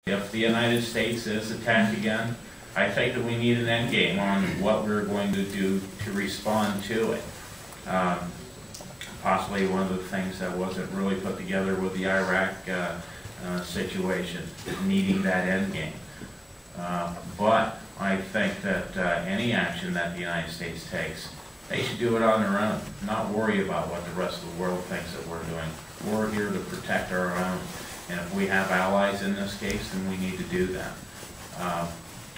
If the United States is attacked again, I think that we need an end game on what we're going to do to respond to it. Possibly one of the things that wasn't really put together with the Iraq situation, needing that end game. But I think that any action that the United States takes, they should do it on their own, not worry about what the rest of the world thinks that we're doing. We're here to protect our own. And if we have allies in this case, then we need to do that.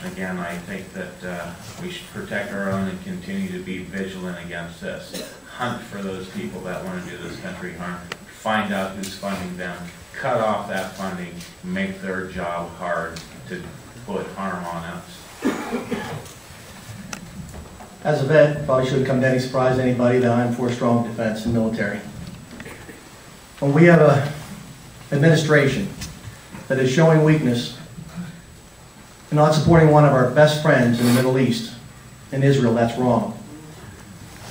Again, I think that we should protect our own and continue to be vigilant against this. Hunt for those people that want to do this country harm. Find out who's funding them. Cut off that funding. Make their job hard to put harm on us. As a vet, probably shouldn't come to any surprise to anybody that I'm for strong defense and military. When we have a administration that is showing weakness and not supporting one of our best friends in the Middle East, in Israel, that's wrong.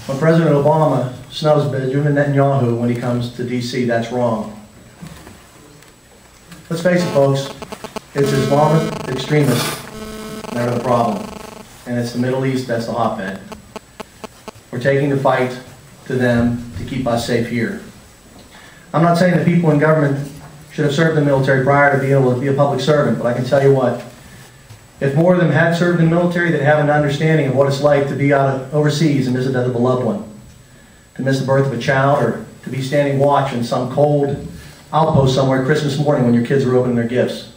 When President Obama snubs Benjamin Netanyahu when he comes to D.C., that's wrong. Let's face it, folks, it's Islamic extremists that are the problem, and it's the Middle East that's the hotbed. We're taking the fight to them to keep us safe here. I'm not saying that people in government should have served in the military prior to being able to be a public servant, but I can tell you what, if more of them had served in the military, they'd have an understanding of what it's like to be overseas and visit a beloved one, to miss the birth of a child, or to be standing watch in some cold outpost somewhere Christmas morning when your kids are opening their gifts.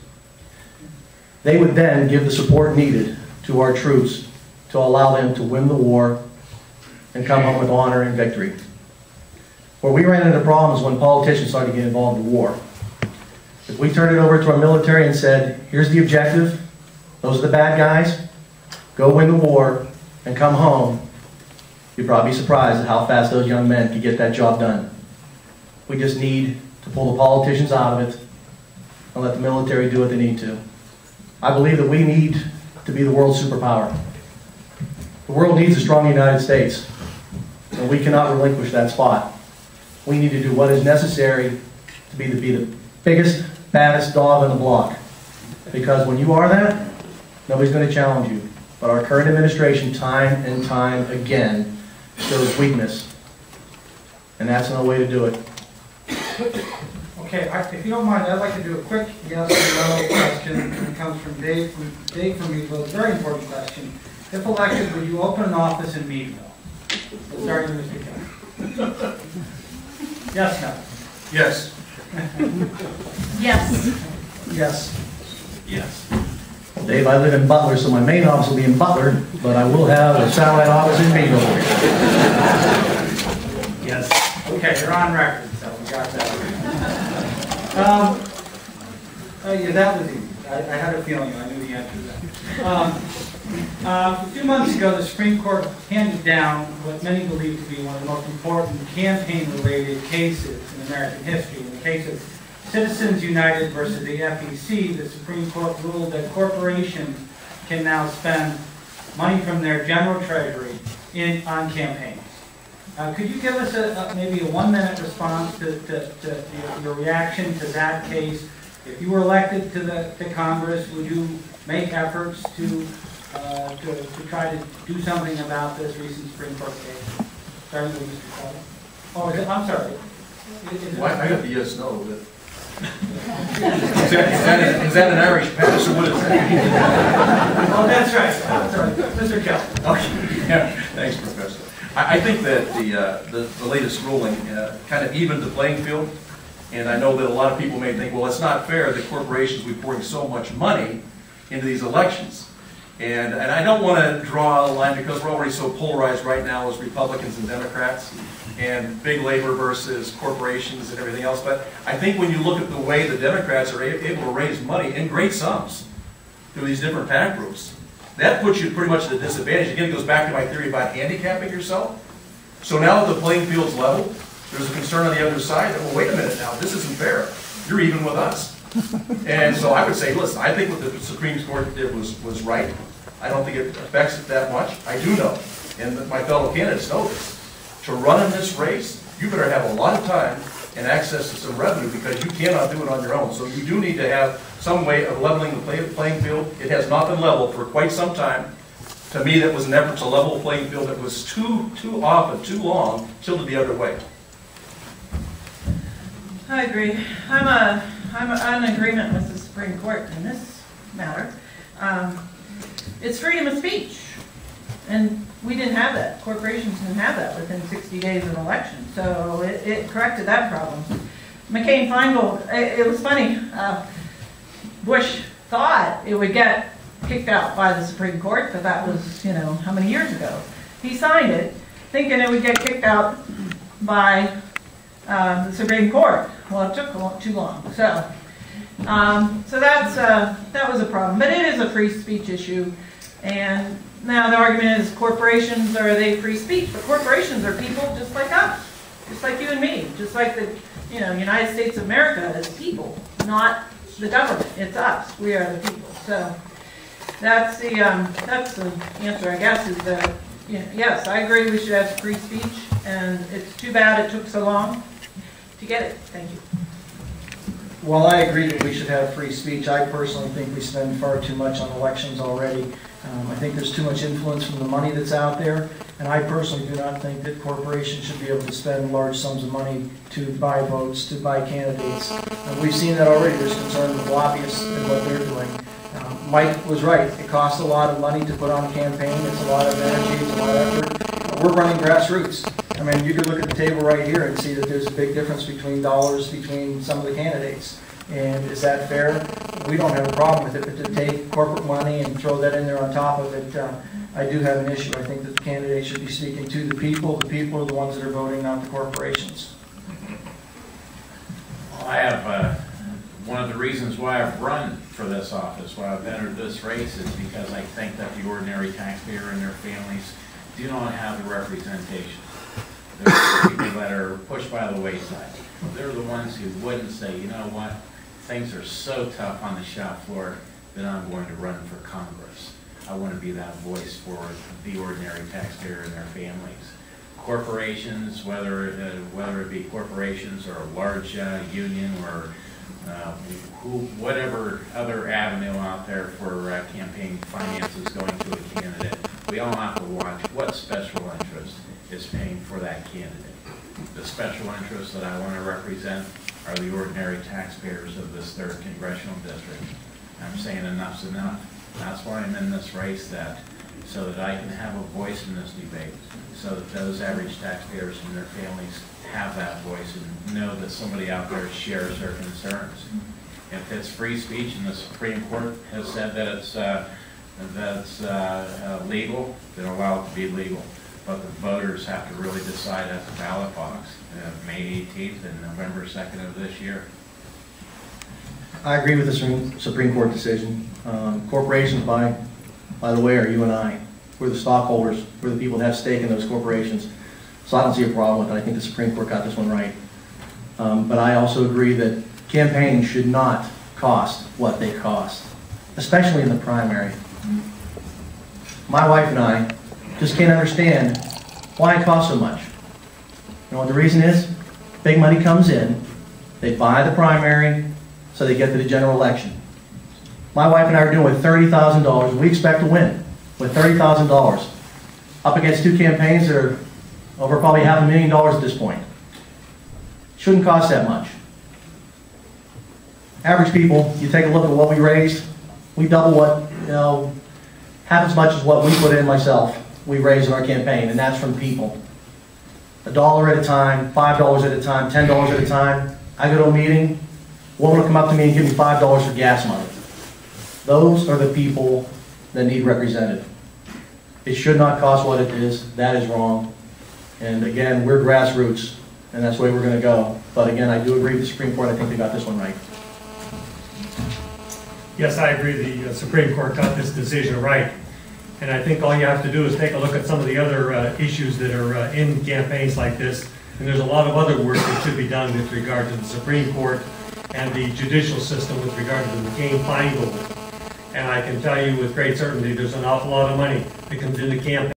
They would then give the support needed to our troops to allow them to win the war and come home with honor and victory. Where we ran into problems when politicians started to get involved in war. If we turned it over to our military and said, here's the objective, those are the bad guys, go win the war and come home, you'd probably be surprised at how fast those young men could get that job done. We just need to pull the politicians out of it and let the military do what they need to. I believe that we need to be the world's superpower. The world needs a strong United States, and we cannot relinquish that spot. We need to do what is necessary to be the biggest, baddest dog on the block. Because when you are that, nobody's going to challenge you. But our current administration, time and time again, shows weakness. And that's no way to do it. Okay, if you don't mind, I'd like to do a quick yes or no question. And it comes from Dave from Meadville. It's a very important question. If elected, would you open an office in Meadville? Starting with Mr. Kelly. Yes, no. Yes. Yes. Yes. Yes. Well, Dave, I live in Butler, so my main office will be in Butler, but I will have a satellite office in Meadville. Yes. Okay, you're on record, so we got that. Yeah, that was easy. I had a feeling I knew the answer to that. A few months ago, the Supreme Court handed down what many believe to be one of the most important campaign-related cases in American history. In the case of Citizens United versus the FEC, the Supreme Court ruled that corporations can now spend money from their general treasury on campaigns. Could you give us maybe a 1-minute response to your reaction to that case? If you were elected to Congress, would you make efforts to try to do something about this recent Supreme Court case? Starting with Mr. Kelly. Oh, I'm sorry. Well, I got the yes, no. But is that an Irish pass or what is that? Oh, that's right. I'm sorry. Mr. Kelly. Okay. Yeah. Thanks, Professor. I think that the latest ruling kind of evened the playing field. And I know that a lot of people may think, well, it's not fair that corporations will be pouring so much money into these elections. And I don't want to draw a line because we're already so polarized right now as Republicans and Democrats and big labor versus corporations and everything else. But I think when you look at the way the Democrats are able to raise money in great sums through these different PAC groups, that puts you pretty much at a disadvantage. Again, it goes back to my theory about handicapping yourself. So now that the playing field's level, there's a concern on the other side that, well, wait a minute now, this isn't fair. You're even with us. And so I would say, listen, I think what the Supreme Court did was right. I don't think it affects it that much. I do know, and my fellow candidates know this. To run in this race, you better have a lot of time and access to some revenue, because you cannot do it on your own. So you do need to have some way of leveling the playing field. It has not been leveled for quite some time. To me, that was an effort to level the playing field that was too often, too long, tilted the other way. I agree. I'm in agreement with the Supreme Court in this matter. It's freedom of speech, and we didn't have that. Corporations didn't have that within 60 days of an election, so it corrected that problem. McCain-Feingold, it was funny. Bush thought it would get kicked out by the Supreme Court, but that was, you know, how many years ago? He signed it, thinking it would get kicked out by the Supreme Court. Well, it took too long. So that was a problem. But it is a free speech issue. And now the argument is corporations, are they free speech? But corporations are people just like us, just like you and me, just like the United States of America is people, not the government. It's us. We are the people. So that's the answer, I guess, is that yes, I agree we should have free speech, and it's too bad it took so long to get it. Thank you. Well, I agree that we should have free speech. I personally think we spend far too much on elections already. I think there's too much influence from the money that's out there, and I personally do not think that corporations should be able to spend large sums of money to buy votes, to buy candidates. We've seen that already. There's concern with lobbyists and what they're doing. Mike was right. It costs a lot of money to put on a campaign. It's a lot of energy. It's a lot of effort. We're running grassroots. I mean, you could look at the table right here and see that there's a big difference between dollars between some of the candidates. And is that fair? We don't have a problem with it, but to take corporate money and throw that in there on top of it, I do have an issue. I think that the candidates should be speaking to the people. The people are the ones that are voting, not the corporations. Well, I have one of the reasons why I've run for this office, why I've entered this race, is because I think that the ordinary taxpayer and their families do not have the representation. They're the people that are pushed by the wayside. They're the ones who wouldn't say, you know what, things are so tough on the shop floor that I'm going to run for Congress. I want to be that voice for the ordinary taxpayer and their families. Corporations, whether it be corporations or a large union or whatever other avenue out there for campaign finances going to a candidate, we all have to watch what special interest is paying for that candidate. The special interests that I want to represent are the ordinary taxpayers of this 3rd Congressional District. I'm saying enough's enough. That's why I'm in this race, so that I can have a voice in this debate, so that those average taxpayers and their families have that voice and know that somebody out there shares their concerns. If it's free speech and the Supreme Court has said that it's legal, then allow it to be legal. But the voters have to really decide at the ballot box, May 18th and November 2nd of this year. I agree with the Supreme Court decision. Corporations, by the way, are you and I. We're the stockholders. We're the people that have stake in those corporations. So I don't see a problem with it. I think the Supreme Court got this one right. But I also agree that campaigns should not cost what they cost, especially in the primary. My wife and I just can't understand why it costs so much. You know what the reason is? Big money comes in, they buy the primary, so they get to the general election. My wife and I are doing with $30,000. We expect to win with $30,000 up against 2 campaigns that are over probably $500,000 at this point. Shouldn't cost that much. Average people, you take a look at what we raised, we double what, half as much as what we put in myself, we raised in our campaign, and that's from people. $1 at a time, $5 at a time, $10 at a time. I go to a meeting, a woman will come up to me and give me $5 for gas money. Those are the people that need represented. It should not cost what it is. That is wrong. And again, we're grassroots, and that's the way we're going to go. But again, I do agree with the Supreme Court. I think they got this one right. Yes, I agree. The Supreme Court got this decision right. And I think all you have to do is take a look at some of the other issues that are in campaigns like this. And there's a lot of other work that should be done with regard to the Supreme Court and the judicial system with regard to the McCain-Feingold. And I can tell you with great certainty there's an awful lot of money that comes into campaigns.